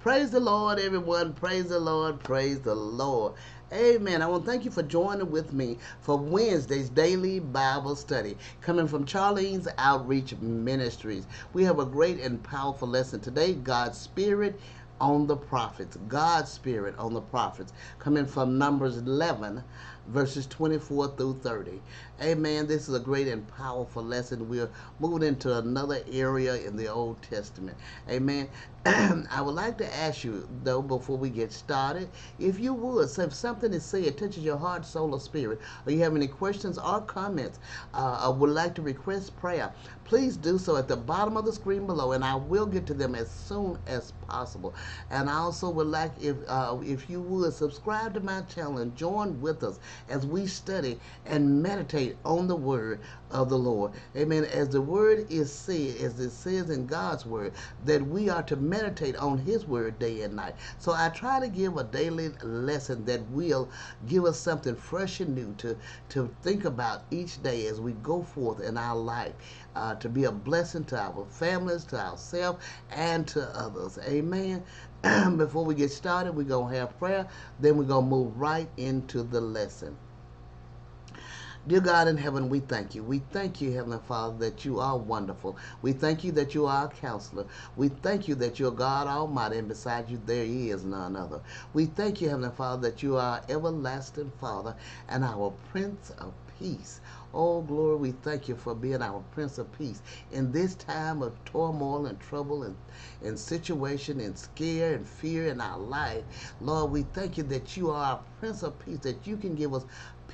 Praise the Lord, everyone. Praise the Lord. Praise the Lord. Amen. I want to thank you for joining with me for Wednesday's daily Bible study coming from Charlene's Outreach Ministries. We have a great and powerful lesson today, God's Spirit on the prophets. God's Spirit on the prophets, coming from Numbers 11, verses 24 through 30. Amen. This is a great and powerful lesson. We're moving into another area in the Old Testament. Amen. I would like to ask you, though, before we get started, if you would, so if something is said touches your heart, soul, or spirit, or you have any questions or comments, or would like to request prayer, please do so at the bottom of the screen below, and I will get to them as soon as possible. And I also would like, if you would, subscribe to my channel and join with us as we study and meditate on the word of the Lord. Amen. As the word is said, as it says in God's word, that we are to meditate on his word day and night. So I try to give a daily lesson that will give us something fresh and new to think about each day as we go forth in our life, to be a blessing to our families, to ourselves, and to others. Amen. Before we get started, we're going to have prayer. Then we're going to move right into the lesson. Dear God in heaven, we thank you. We thank you, Heavenly Father, that you are wonderful. We thank you that you are our counselor. We thank you that you're God Almighty, and beside you there is none other. We thank you, Heavenly Father, that you are our everlasting Father and our Prince of Peace. Oh, glory, we thank you for being our Prince of Peace in this time of turmoil and trouble and situation and scare and fear in our life. Lord, we thank you that you are our Prince of Peace, that you can give us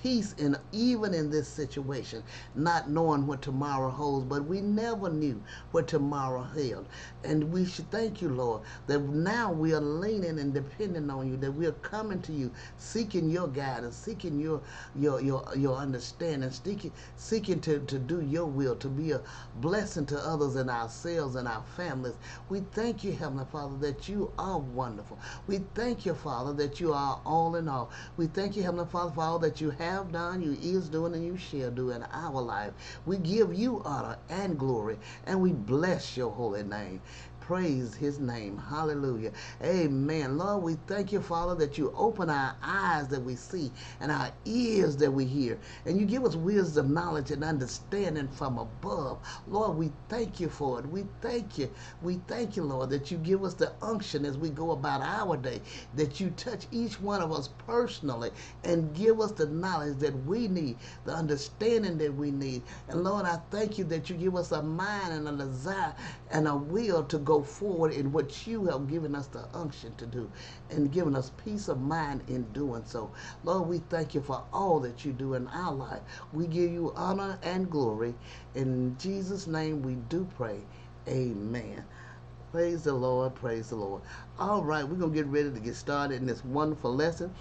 peace even in this situation, not knowing what tomorrow holds, but we never knew what tomorrow held. And we should thank you, Lord, that now we are leaning and depending on you, that we are coming to you, seeking your guidance, seeking your understanding, seeking to do your will, to be a blessing to others and ourselves and our families. We thank you, Heavenly Father, that you are wonderful. We thank you, Father, that you are all in all. We thank you, Heavenly Father, for all that you have done, you is doing, and you shall do in our life. We give you honor and glory, and we bless your holy name. Praise his name. Hallelujah. Amen. Lord, we thank you, Father, that you open our eyes that we see and our ears that we hear. And you give us wisdom, knowledge, and understanding from above. Lord, we thank you for it. We thank you. We thank you, Lord, that you give us the unction as we go about our day, that you touch each one of us personally and give us the knowledge that we need, the understanding that we need. And Lord, I thank you that you give us a mind and a desire and a will to go forward in what you have given us the unction to do and given us peace of mind in doing so. Lord, we thank you for all that you do in our life. We give you honor and glory. In Jesus' name we do pray. Amen. Praise the Lord. Praise the Lord. All right, we're going to get ready to get started in this wonderful lesson.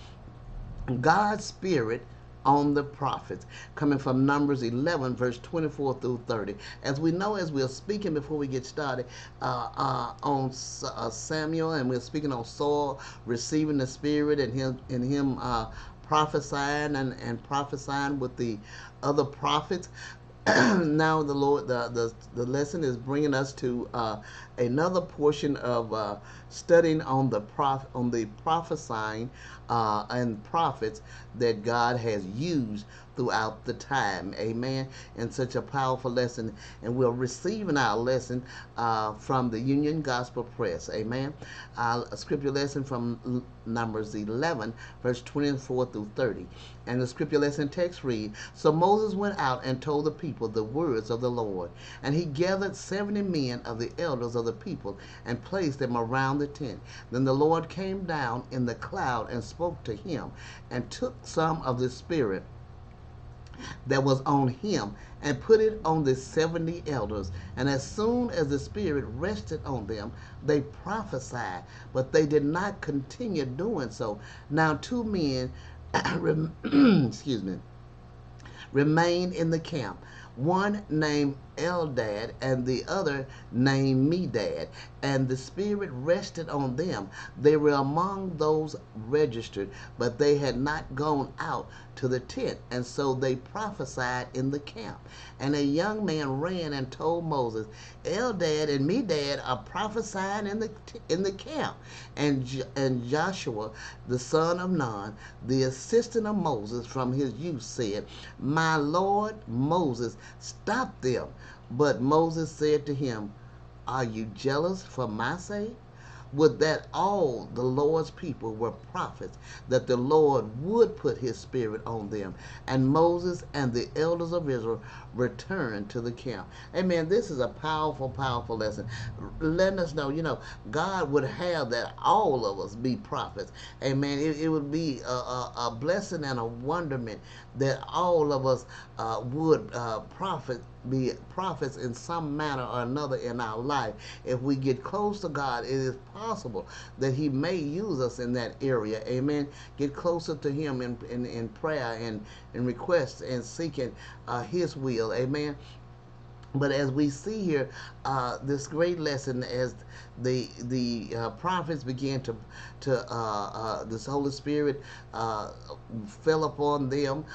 God's Spirit on the prophets, coming from Numbers 11, verse 24 through 30. As we know, as we're speaking before we get started on Samuel, and we're speaking on Saul receiving the Spirit and him prophesying and prophesying with the other prophets. Now the Lord, the lesson is bringing us to another portion of studying on the prophesying and prophets that God has used throughout the time. Amen. And such a powerful lesson. And we're receiving our lesson from the Union Gospel Press. Amen. A scripture lesson from Numbers 11, verse 24 through 30. And the scripture lesson text read, So Moses went out and told the people the words of the Lord. And he gathered 70 men of the elders of the people and placed them around the tent. Then the Lord came down in the cloud and spoke to him and took some of the Spirit that was on him and put it on the 70 elders. And as soon as the Spirit rested on them, they prophesied, but they did not continue doing so. Now 2 men excuse me, remained in the camp, one named Eldad, and the other named Medad, and the Spirit rested on them. They were among those registered, but they had not gone out to the tent, and so they prophesied in the camp. And a young man ran and told Moses, Eldad and Medad are prophesying in the camp. And Joshua, the son of Nun, the assistant of Moses from his youth, said, My Lord Moses, stop them. But Moses said to him, Are you jealous for my sake? Would that all the Lord's people were prophets, that the Lord would put his spirit on them. And Moses and the elders of Israel returned to the camp. Amen. This is a powerful, powerful lesson. Letting us know, God would have that all of us be prophets. Amen. It would be a blessing and a wonderment that all of us would be prophets in some manner or another in our life. If we get close to God, it is possible that he may use us in that area. Amen. Get closer to him in prayer and in requests and seeking his will. Amen. But as we see here, this great lesson, as the prophets began to this Holy Spirit fell upon them,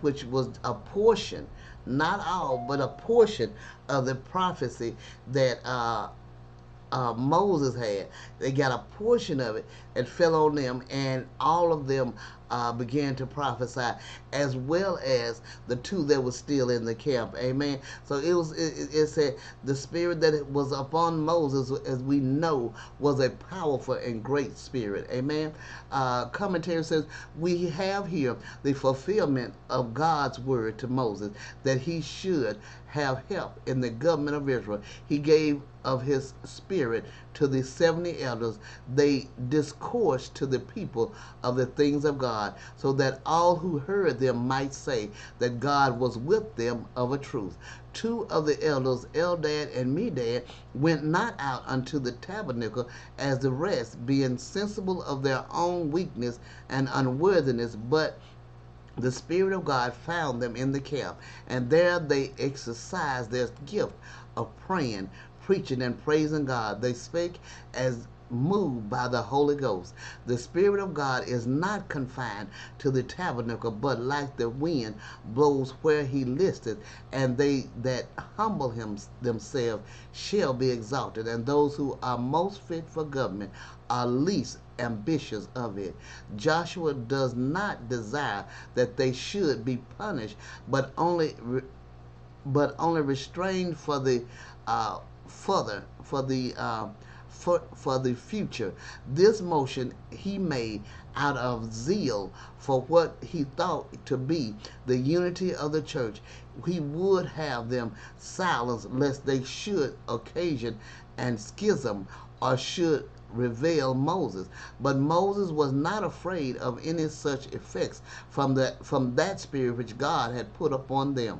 which was a portion, not all, but a portion of the prophecy that Moses had. They got a portion of it that fell on them, and all of them began to prophesy, as well as the two that were still in the camp. Amen. So it said the spirit that was upon Moses, as we know, was a powerful and great spirit. Amen. Commentary says we have here the fulfillment of God's word to Moses, that he should have help in the government of Israel. He gave of his spirit to the 70 elders. They discoursed to the people of the things of God, so that all who heard them might say that God was with them of a truth. Two of the elders, Eldad and Medad, went not out unto the tabernacle as the rest, being sensible of their own weakness and unworthiness, but the Spirit of God found them in the camp, and there they exercised their gift of praying, preaching, and praising God. They spake as moved by the Holy Ghost. The Spirit of God is not confined to the tabernacle, but like the wind blows where he listeth, and they that humble themselves shall be exalted, and those who are most fit for government are least ambitious of it. Joshua does not desire that they should be punished, but only restrained for the for the future. This motion he made out of zeal for what he thought to be the unity of the church. He would have them silenced, lest they should occasion an schism or should reveal Moses. But Moses was not afraid of any such effects from that spirit which God had put upon them.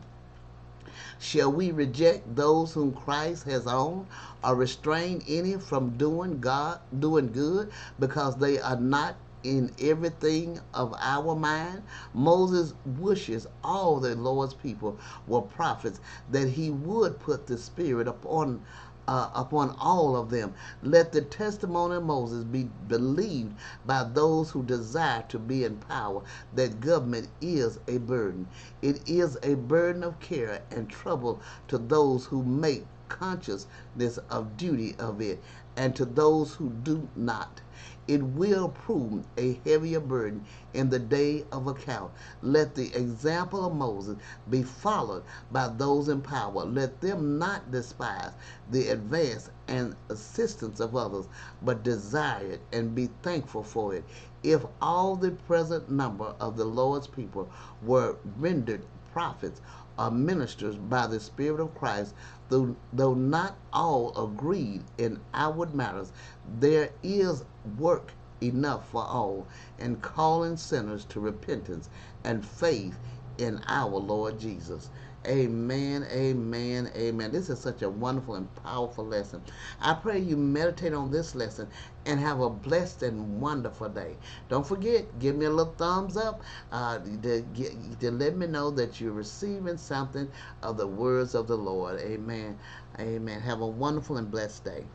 Shall we reject those whom Christ has owned, or restrain any from doing good, because they are not in everything of our mind? Moses wishes all the Lord's people were prophets, that he would put the Spirit upon all of them. Let the testimony of Moses be believed by those who desire to be in power, that government is a burden. It is a burden of care and trouble to those who make consciousness of duty of it, and to those who do not. It will prove a heavier burden in the day of account. Let the example of Moses be followed by those in power. Let them not despise the advance and assistance of others, but desire it and be thankful for it. If all the present number of the Lord's people were rendered prophets or ministers by the Spirit of Christ, though not all agreed in outward matters, there is work enough for all in calling sinners to repentance and faith in our Lord Jesus. Amen, amen, amen. This is such a wonderful and powerful lesson. I pray you meditate on this lesson and have a blessed and wonderful day. Don't forget, give me a little thumbs up to let me know that you're receiving something of the words of the Lord. Amen, amen. Have a wonderful and blessed day.